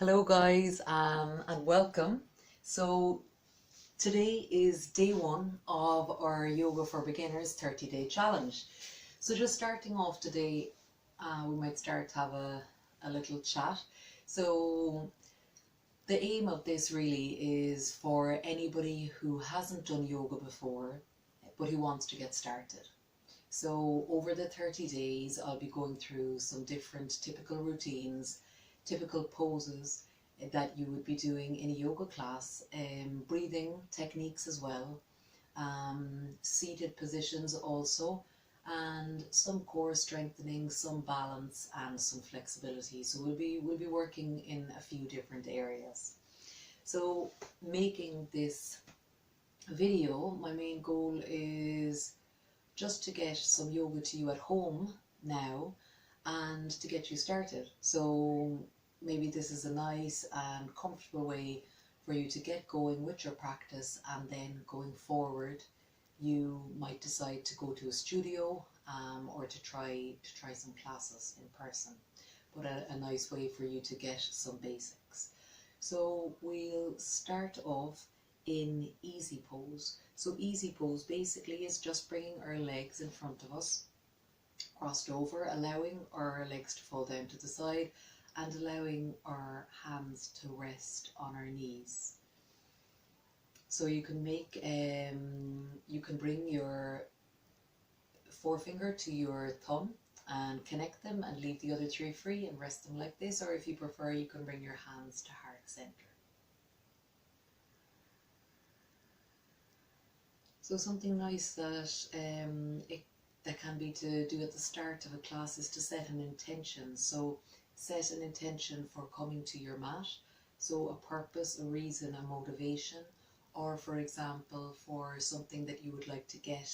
Hello guys, and welcome. So today is day one of our Yoga for Beginners 30-day challenge. So just starting off today, we might start to have a little chat. So the aim of this really is for anybody who hasn't done yoga before, but who wants to get started. So over the 30 days, I'll be going through some different typical routines, typical poses that you would be doing in a yoga class, breathing techniques as well, seated positions also, and some core strengthening, some balance and some flexibility. So we'll be working in a few different areas. So making this video, my main goal is just to get some yoga to you at home now and to get you started. So maybe this is a nice and comfortable way for you to get going with your practice, and then going forward you might decide to go to a studio or to try some classes in person, but a nice way for you to get some basics. So we'll start off in easy pose. So easy pose basically is just bringing our legs in front of us, crossed over, allowing our legs to fall down to the side and allowing our hands to rest on our knees. So you can make, you can bring your forefinger to your thumb and connect them and leave the other three free and rest them like this, or if you prefer you can bring your hands to heart center. So something nice that can be to do at the start of a class is to set an intention. So set an intention for coming to your mat. So a purpose, a reason, a motivation, or for example for something that you would like to get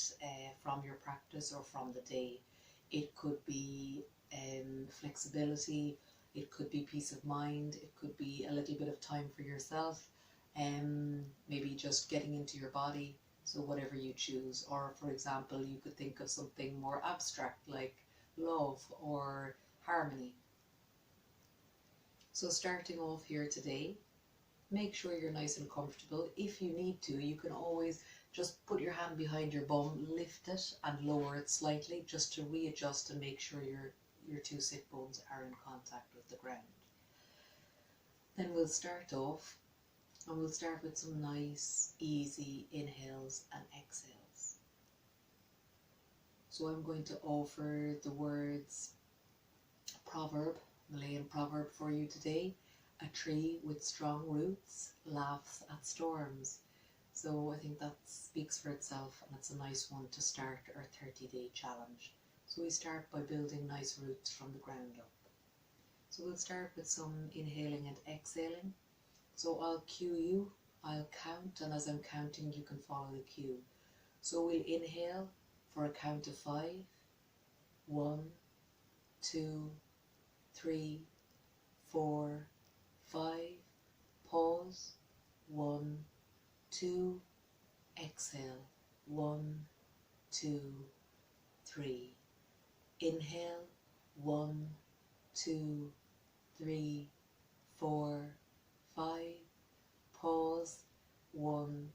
from your practice or from the day. It could be flexibility, it could be peace of mind, it could be a little bit of time for yourself, maybe just getting into your body. So whatever you choose, or for example, you could think of something more abstract like love or harmony. So starting off here today, make sure you're nice and comfortable. If you need to, you can always just put your hand behind your bum, lift it and lower it slightly just to readjust and make sure your two sit bones are in contact with the ground. Then we'll start off, and we'll start with some nice, easy inhales and exhales. So I'm going to offer the words proverb, Malayan proverb for you today. A tree with strong roots laughs at storms. So I think that speaks for itself, and it's a nice one to start our 30-day challenge. So we start by building nice roots from the ground up. So we'll start with some inhaling and exhaling. So I'll cue you, I'll count, and as I'm counting you can follow the cue. So we'll inhale for a count of 5. 1, 2, 3, 4, 5. Pause. 1, 2. Exhale. 1, 2, 3. Inhale. 1, 2, 3, 4, 5. Pause. 1,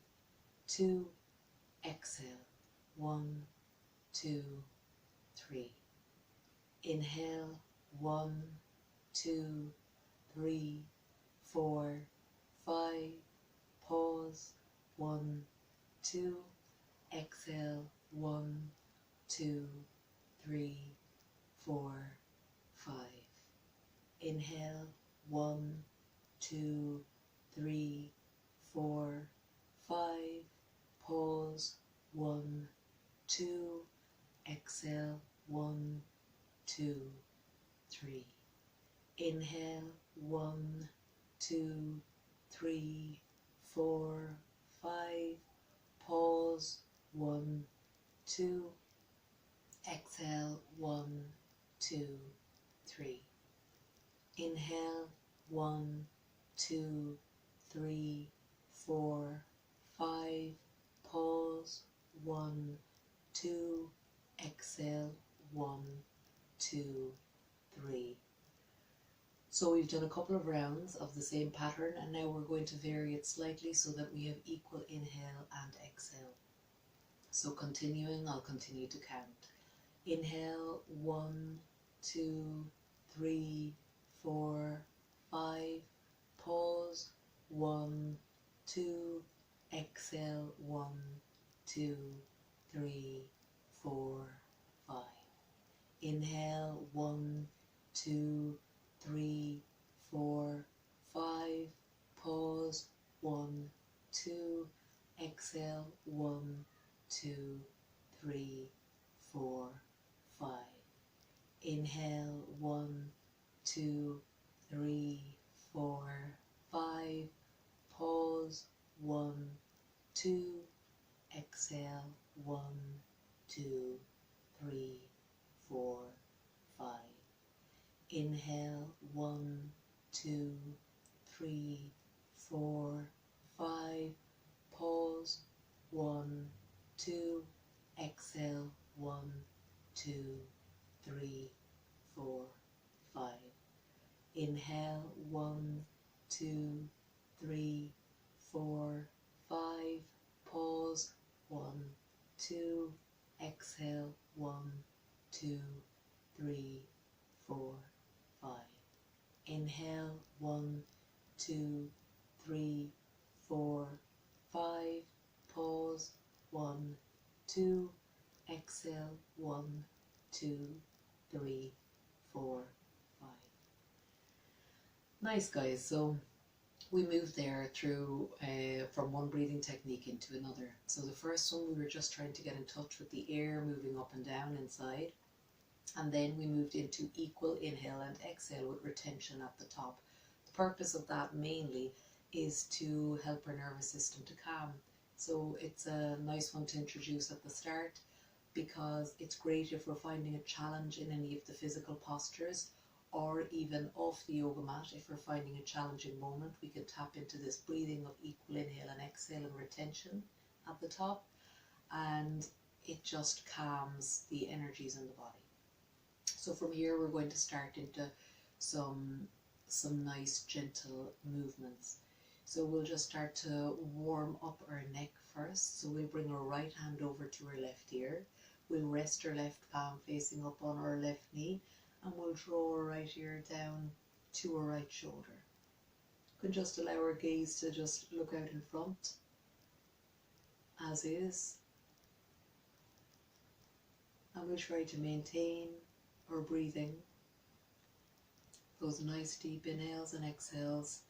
2. Exhale. 1, 2, 3. Inhale. 1, 2, 3, 4, 5. Pause. 1, 2. Exhale. 1, 2, 3, 4, 5. Inhale. 1, 2, 3, 4, 5. Pause. 1, 2. Exhale. 1, 2, 3. Inhale. 1, 2, 3, 4, 5. Pause. 1, 2. Exhale. 1, 2, 3. Inhale. 1, 2, 3, 4, 5. Pause. 1, 2. Exhale. 1, 2, 3. So we've done a couple of rounds of the same pattern, and now we're going to vary it slightly so that we have equal inhale and exhale. So continuing, I'll continue to count. Inhale, 1, 2, 3, 4, 5. Pause, 1, 2. Exhale, 1, 2, 3, 4, 5. Inhale, 1, 2, 3, 4, 5. Pause, 1, 2. Exhale, 1, 2, 3, 4, 5. Inhale, 1, 2, 3, 4, 5. Pause, 1, 2. Exhale, 1, 2, 3, 4, 5. Inhale, 1, 2, 3, 4, 5. Pause, 1, 2. Exhale, 1, 2, 3, 4, 5. Inhale, 1, 2, 3, 4, 5. Pause, 1, 2. Exhale, 1, 2, 3, 4, 5. Inhale, 1, 2, 3, 4, 5. Pause, 1, 2. Exhale, 1, 2, 3, 4, 5. Nice, guys. So we moved there through from one breathing technique into another. So the first one, we were just trying to get in touch with the air moving up and down inside. And then we moved into equal inhale and exhale with retention at the top. The purpose of that mainly is to help our nervous system to calm. So it's a nice one to introduce at the start, because it's great if we're finding a challenge in any of the physical postures, or even off the yoga mat. If we're finding a challenging moment, we can tap into this breathing of equal inhale and exhale and retention at the top, and it just calms the energies in the body. So from here we're going to start into some nice gentle movements. So we'll just start to warm up our neck first. So we'll bring our right hand over to our left ear. We'll rest our left palm facing up on our left knee, and we'll draw our right ear down to our right shoulder. You can just allow our gaze to just look out in front as is. And we'll try to maintain our breathing, those nice deep inhales and exhales,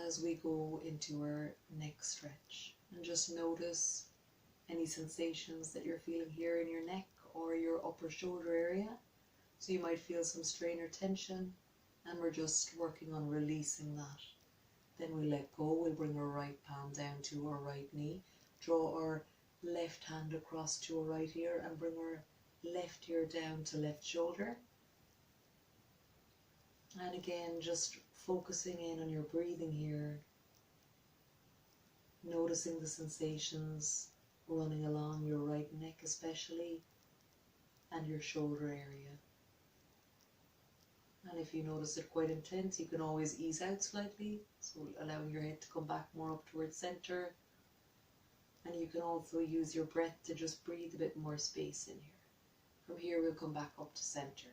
as we go into our neck stretch. And just notice any sensations that you're feeling here in your neck or your upper shoulder area. So you might feel some strain or tension, and we're just working on releasing that. Then we let go. We'll bring our right palm down to our right knee, draw our left hand across to our right ear, and bring our left ear down to left shoulder. And again, just focusing in on your breathing here, noticing the sensations running along your right neck especially, and your shoulder area. And if you notice it quite intense, you can always ease out slightly, so allowing your head to come back more up towards center. And you can also use your breath to just breathe a bit more space in here. From here we'll come back up to center.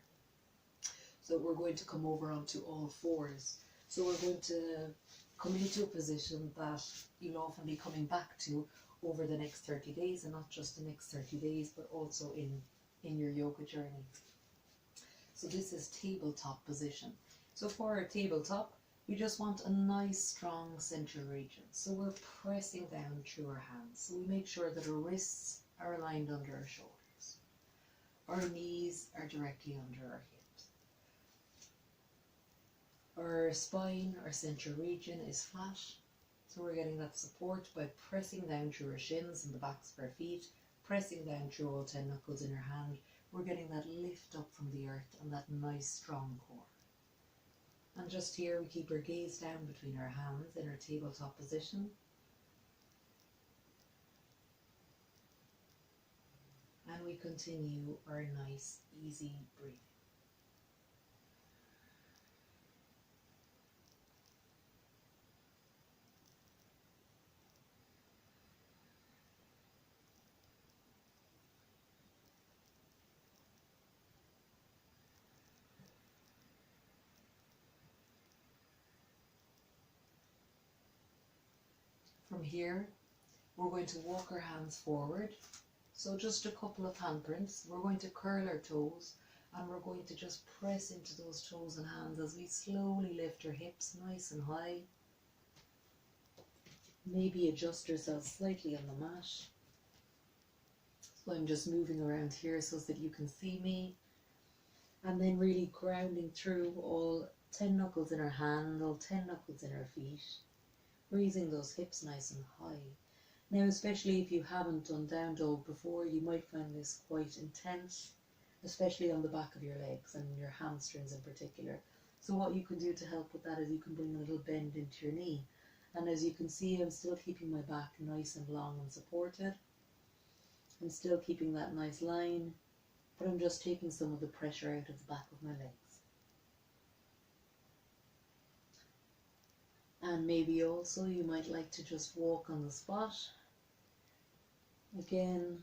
So we're going to come over onto all fours. So we're going to come into a position that you'll often be coming back to over the next 30 days, and not just the next 30 days, but also in your yoga journey. So this is tabletop position. So for our tabletop, we just want a nice strong central region. So we're pressing down through our hands. So we make sure that our wrists are aligned under our shoulders. Our knees are directly under our hips. Our spine, our central region is flat. So we're getting that support by pressing down through our shins and the backs of our feet, pressing down through all 10 knuckles in our hand. We're getting that lift up from the earth and that nice strong core. And just here we keep our gaze down between our hands in our tabletop position. And we continue our nice easy breathing. here, we're going to walk our hands forward. So just a couple of handprints. We're going to curl our toes and we're going to just press into those toes and hands as we slowly lift our hips nice and high. Maybe adjust yourself slightly on the mat. So I'm just moving around here so that you can see me. And then really grounding through all 10 knuckles in our hand, all 10 knuckles in our feet. Raising those hips nice and high. Now, especially if you haven't done down dog before, you might find this quite intense, especially on the back of your legs and your hamstrings in particular. So what you can do to help with that is you can bring a little bend into your knee. And as you can see, I'm still keeping my back nice and long and supported. I'm still keeping that nice line, but I'm just taking some of the pressure out of the back of my legs. And maybe also you might like to just walk on the spot. Again,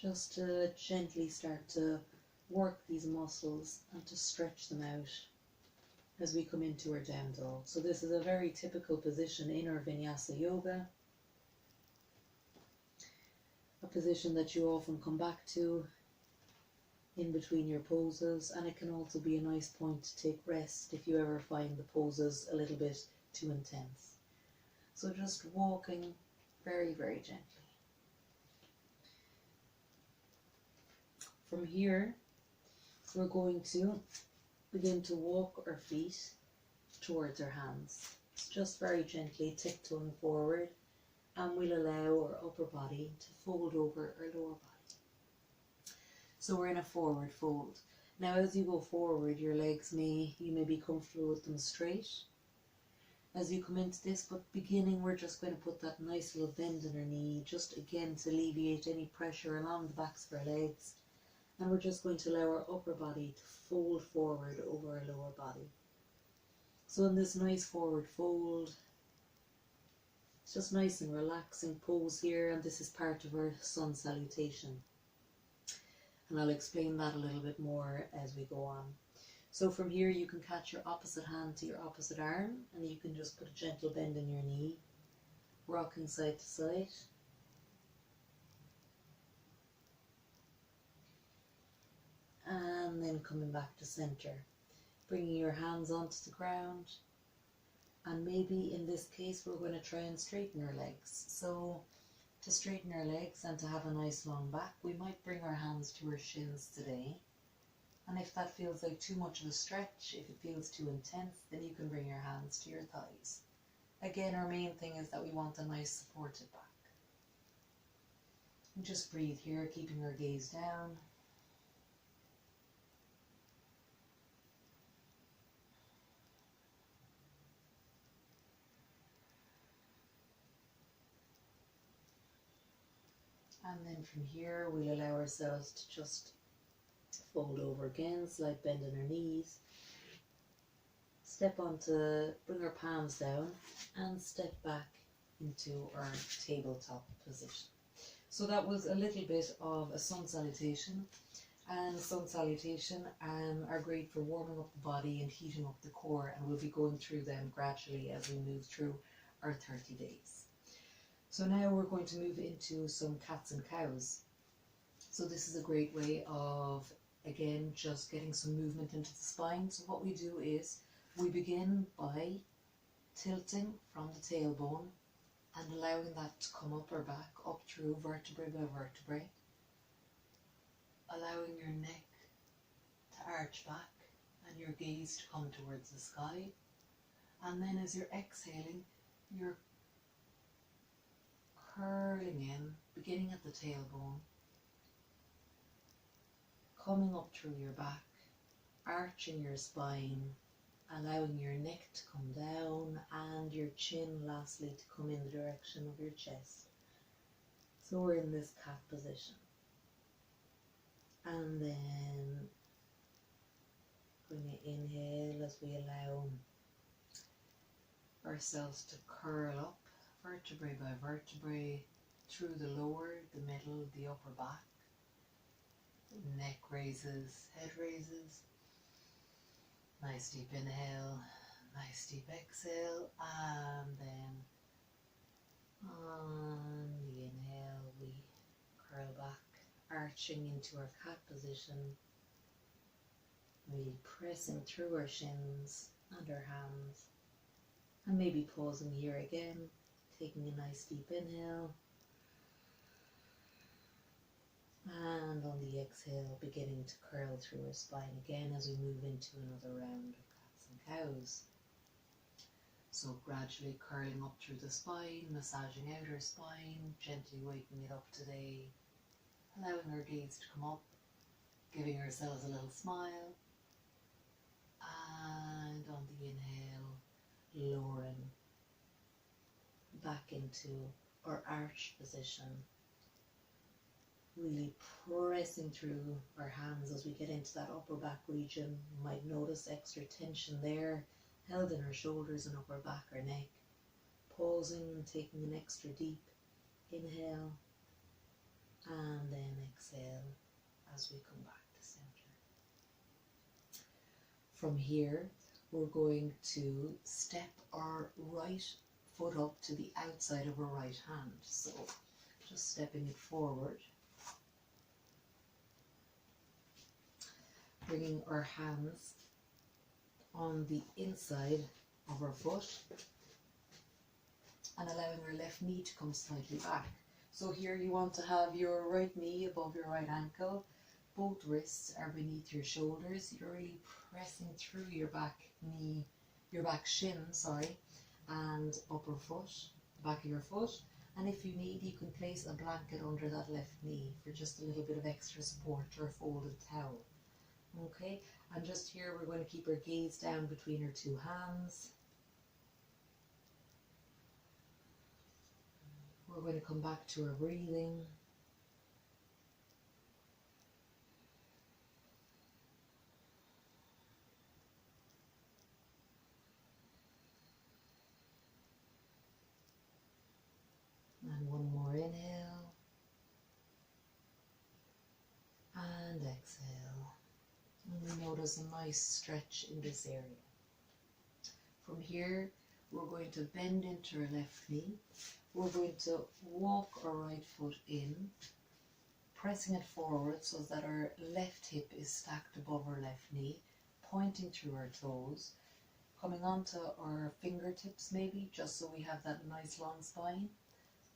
just to gently start to work these muscles and to stretch them out as we come into our down dog. So this is a very typical position in our Vinyasa yoga. A position that you often come back to in between your poses, and it can also be a nice point to take rest if you ever find the poses a little bit too intense. So just walking very, very gently. From here, we're going to begin to walk our feet towards our hands. It's just very gently tiptoeing forward, and we'll allow our upper body to fold over our lower body. So we're in a forward fold. Now as you go forward, your legs you may be comfortable with them straight as you come into this, but beginning we're just going to put that nice little bend in our knee, just again to alleviate any pressure along the backs of our legs. And we're just going to allow our upper body to fold forward over our lower body. So in this nice forward fold, it's just nice and relaxing pose here, and this is part of our sun salutation. And I'll explain that a little bit more as we go on. So from here you can catch your opposite hand to your opposite arm, and you can just put a gentle bend in your knee, rocking side to side. And then coming back to center, bringing your hands onto the ground, and maybe in this case we're going to try and straighten our legs. So to straighten our legs and to have a nice long back, we might bring our hands to our shins today. And if that feels like too much of a stretch, if it feels too intense, then you can bring your hands to your thighs. Again, our main thing is that we want a nice supported back. And just breathe here, keeping our gaze down. And then from here, we'll allow ourselves to just fold over again, slight bend in our knees. Step onto, bring our palms down and step back into our tabletop position. So that was a little bit of a sun salutation. And sun salutation are great for warming up the body and heating up the core, and we'll be going through them gradually as we move through our 30 days. So now we're going to move into some cats and cows. So this is a great way of, again, just getting some movement into the spine. So what we do is we begin by tilting from the tailbone and allowing that to come up our back, up through vertebrae by vertebrae. Allowing your neck to arch back and your gaze to come towards the sky. And then as you're exhaling, you're curling in, beginning at the tailbone, coming up through your back, arching your spine, allowing your neck to come down and your chin lastly to come in the direction of your chest. So we're in this cat position. And then going to inhale as we allow ourselves to curl up vertebrae by vertebrae through the lower, the middle, the upper back. Neck raises, head raises. Nice deep inhale, Nice deep exhale, and then on the inhale we curl back, arching into our cat position, really pressing through our shins and our hands, and maybe pausing here again, taking a nice deep inhale, and on the exhale beginning to curl through our spine again as we move into another round of cats and cows. So gradually curling up through the spine, massaging out our spine, gently waking it up today, allowing our gaze to come up, giving ourselves a little smile, and on the inhale, lowering back into our arched position, really pressing through our hands as we get into that upper back region. You might notice extra tension there, held in our shoulders and upper back or neck. Pausing and taking an extra deep inhale, and then exhale as we come back to center. From here, we're going to step our right foot up to the outside of our right hand. So just stepping it forward, bringing our hands on the inside of our foot and allowing our left knee to come slightly back. So here you want to have your right knee above your right ankle, both wrists are beneath your shoulders. You're really pressing through your back knee, your back shin, and upper foot, back of your foot. And if you need, you can place a blanket under that left knee for just a little bit of extra support, or a folded towel. Okay, and just here we're going to keep our gaze down between our two hands. We're going to come back to our breathing. And one more inhale. And exhale. And we notice a nice stretch in this area. From here, we're going to bend into our left knee. We're going to walk our right foot in, pressing it forward so that our left hip is stacked above our left knee, pointing through our toes, coming onto our fingertips maybe, just so we have that nice long spine.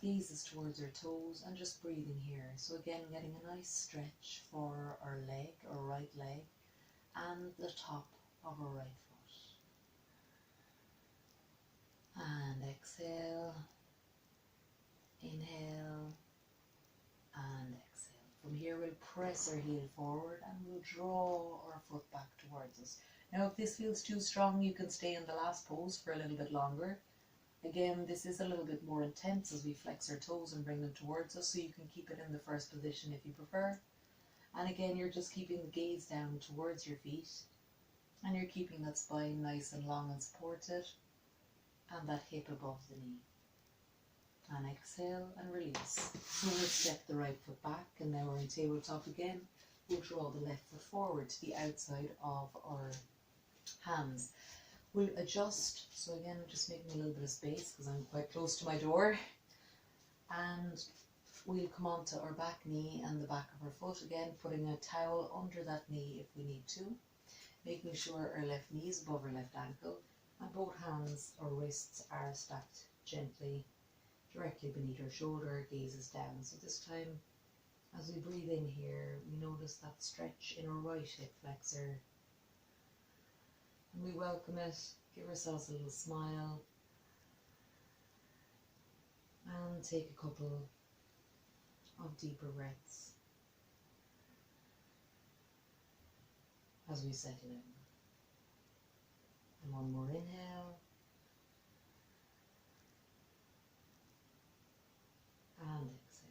Gaze is towards our toes and just breathing here. So again, getting a nice stretch for our leg, our right leg, and the top of our right foot. And exhale, inhale, and exhale. From here we'll press our heel forward and we'll draw our foot back towards us. Now if this feels too strong, you can stay in the last pose for a little bit longer. Again, this is a little bit more intense as we flex our toes and bring them towards us, so you can keep it in the first position if you prefer. And again, you're just keeping the gaze down towards your feet, and you're keeping that spine nice and long and supported, and that hip above the knee. And exhale and release. So we'll step the right foot back, and now we're in tabletop again. We'll draw the left foot forward to the outside of our hands. We'll adjust, so again just making a little bit of space because I'm quite close to my door, and we'll come onto our back knee and the back of our foot again, putting a towel under that knee if we need to, making sure our left knee is above our left ankle and both hands or wrists are stacked gently directly beneath our shoulder, gaze is down. So this time as we breathe in here, we notice that stretch in our right hip flexor. And we welcome it, give ourselves a little smile, and take a couple of deeper breaths as we settle in. And one more inhale, and exhale.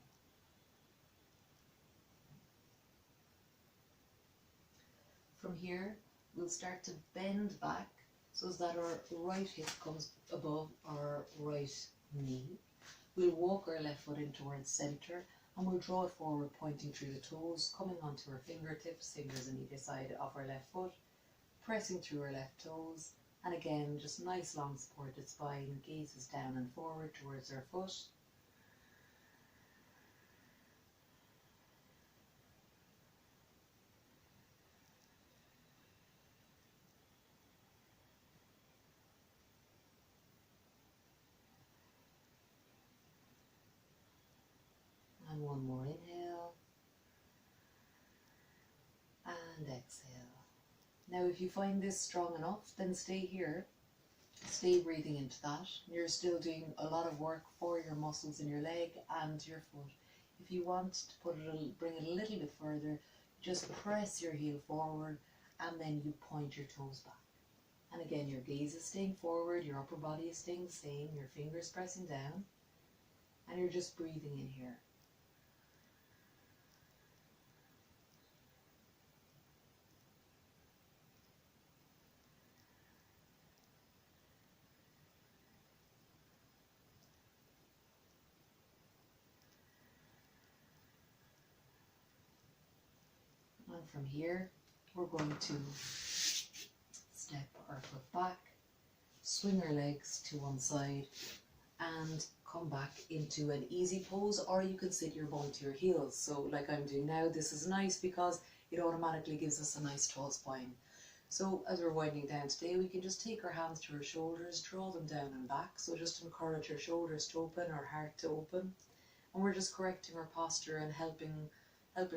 From here, we'll start to bend back so that our right hip comes above our right knee. We'll walk our left foot in towards center and we'll draw it forward, pointing through the toes, coming onto our fingertips, fingers on either side of our left foot, pressing through our left toes And again, just nice long supported spine, gazes down and forward towards our foot. And one more inhale and exhale. Now if you find this strong enough, then stay here. Stay breathing into that. You're still doing a lot of work for your muscles in your leg and your foot. If you want to bring it a little bit further, just press your heel forward and then you point your toes back. And again, your gaze is staying forward, your upper body is staying the same, your fingers pressing down, and you're just breathing in here. And from here, we're going to step our foot back, swing our legs to one side, and come back into an easy pose, or you can sit your bum to your heels. So like I'm doing now, this is nice because it automatically gives us a nice tall spine. So as we're winding down today, we can just take our hands to our shoulders, draw them down and back. So just encourage our shoulders to open, our heart to open. And we're just correcting our posture and helping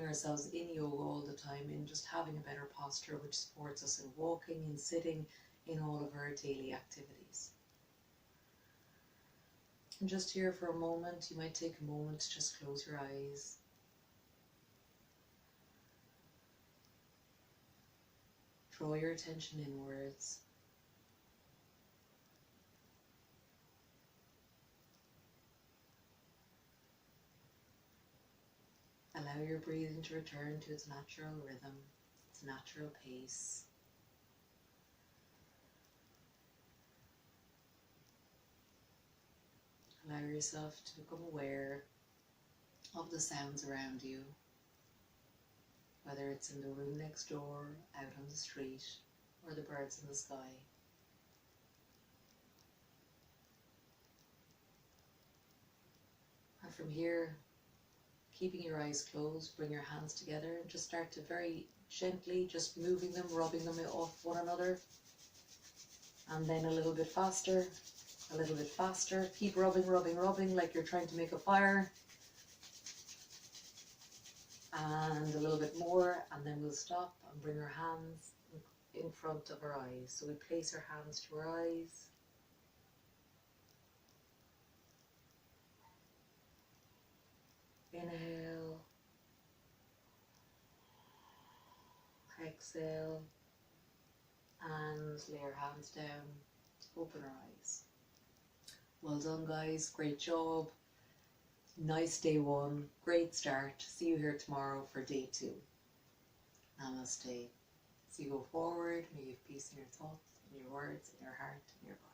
ourselves in yoga all the time, in just having a better posture, which supports us in walking, in sitting, in all of our daily activities. And just here for a moment, you might take a moment to just close your eyes. Draw your attention inwards. Allow your breathing to return to its natural rhythm, its natural pace. Allow yourself to become aware of the sounds around you, whether it's in the room next door, out on the street, or the birds in the sky. And from here, keeping your eyes closed, bring your hands together and just start to very gently, just moving them, rubbing them off one another. And then a little bit faster, a little bit faster. Keep rubbing, rubbing, rubbing like you're trying to make a fire. And a little bit more, and then we'll stop and bring our hands in front of our eyes. So we place our hands to our eyes. Inhale. Exhale. And lay our hands down. Open our eyes. Well done, guys. Great job. Nice day one. Great start. See you here tomorrow for day 2. Namaste. As you go forward, may you have peace in your thoughts, in your words, in your heart, in your body.